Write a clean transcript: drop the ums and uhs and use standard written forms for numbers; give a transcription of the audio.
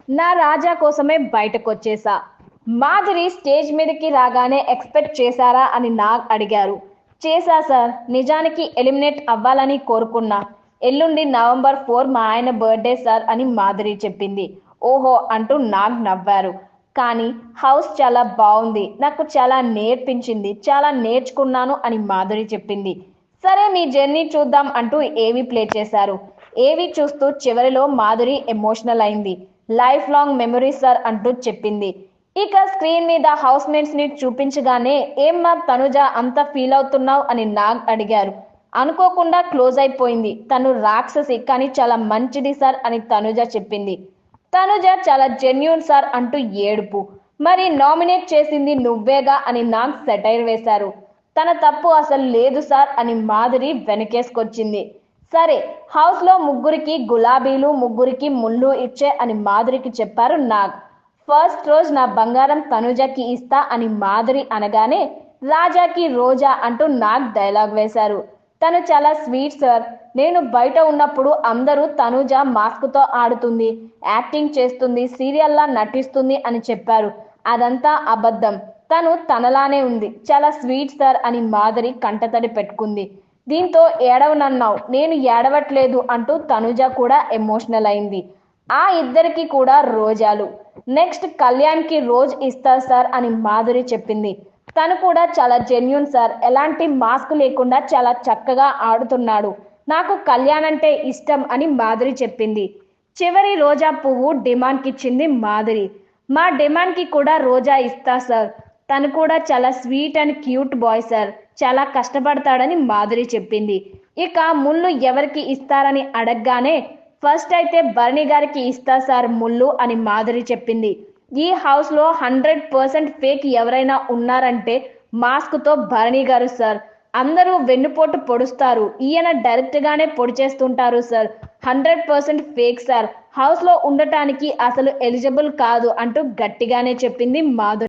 నా రాజా కోసమే బయటకొచ్చేసా. మాధురి స్టేజ్ మీదకి రాగానే ఎక్స్పెక్ట్ చేశారా అని నాగ్ అడిగారు. చేశా సార్. నిజానికి ఎలిమినేట్ అవ్వాలని కోరుకున్నా. ఎల్లుండి నవంబర్ 4 మా ఆయన బర్త్డే సార్ అని మాధురి చెప్పింది. ఓహో అంటూ నాగ్ నవ్వారు. కానీ హౌస్ చాలా బాగుంది. నాకు చాలా నేర్పించింది. చాలా నేర్చుకున్నాను అని మాధురి చెప్పింది. సరే మీ జర్నీ చూద్దాం అంటూ ఏవి ప్లే చేశారు. ఏవి చూస్తూ చివరిలో మాధురి ఎమోషనల్ అయింది. లైఫ్ లాంగ్ మెమరీ సార్ అంటూ చెప్పింది. ఇక స్క్రీన్ మీద హౌస్ మేట్స్ ని చూపించగానే ఏం మా తనుజ అంత ఫీల్ అవుతున్నావు అని నాగ్ అడిగారు. అనుకోకుండా క్లోజ్ అయిపోయింది. తను రాక్షసి కానీ చాలా మంచిది సార్ అని తనుజ చెప్పింది. తనుజ చాలా జెన్యూన్ సార్ అంటూ ఏడుపు. మరి నామినేట్ చేసింది నువ్వేగా అని నాగ్ సెటైర్ వేశారు. తన తప్పు అసలు లేదు సార్ అని మాధురి వెనకేసుకొచ్చింది. సరే హౌస్ లో ముగ్గురికి గులాబీలు ముగ్గురికి ముళ్ళు ఇచ్చే అని మాధురికి చెప్పారు నాగ్. ఫస్ట్ రోజు నా బంగారం తనుజకి ఇస్తా అని మాధురి అనగానే రాజాకి రోజా అంటూ నాగ్ డైలాగ్ వేశారు. తను చాలా స్వీట్ సార్. నేను బయట ఉన్నప్పుడు అందరూ తనుజ మాస్క్తో ఆడుతుంది, యాక్టింగ్ చేస్తుంది, సీరియల్లా నటిస్తుంది అని చెప్పారు. అదంతా అబద్ధం. తను తనలానే ఉంది. చాలా స్వీట్ సార్ అని మాధురి కంటతడి పెట్టుకుంది. దీంతో ఏడవనన్నావు. నేను ఏడవట్లేదు అంటూ తనుజ కూడా ఎమోషనల్ అయింది. ఆ ఇద్దరికి కూడా రోజాలు. నెక్స్ట్ కళ్యాణ్కి రోజ్ ఇస్తా సార్ అని మాధురి చెప్పింది. తను కూడా చాలా జెన్యూన్ సార్. ఎలాంటి మాస్క్ లేకుండా చాలా చక్కగా ఆడుతున్నాడు. నాకు కళ్యాణ్ అంటే ఇష్టం అని మాధురి చెప్పింది. చివరి రోజా పువ్వు డిమాండ్కి ఇచ్చింది మాధురి. మా డిమాండ్కి కూడా రోజా ఇస్తా సార్. తను కూడా చాలా sweet and cute boy sir. చాలా కష్టపడతాడని మాధురి చెప్పింది. ఇక ముళ్ళు ఎవరికి ఇస్తారని అడగగానే ఫస్ట్ అయితే భరణి గారికి ఇస్తా సార్ ముళ్ళు అని మాధురి చెప్పింది. ఈ హౌస్ లో 100% ఫేక్ ఎవరైనా ఉన్నారంటే మాస్క్ తో భరణి గారు సార్. అందరూ వెన్నుపోటు పొడుస్తారు. ఈయన డైరెక్ట్ గానే పొడి చేస్తుంటారు సార్. 100% fake sir. హౌస్ లో ఉండటానికి అసలు ఎలిజిబుల్ కాదు అంటూ గట్టిగానే చెప్పింది మాధురి.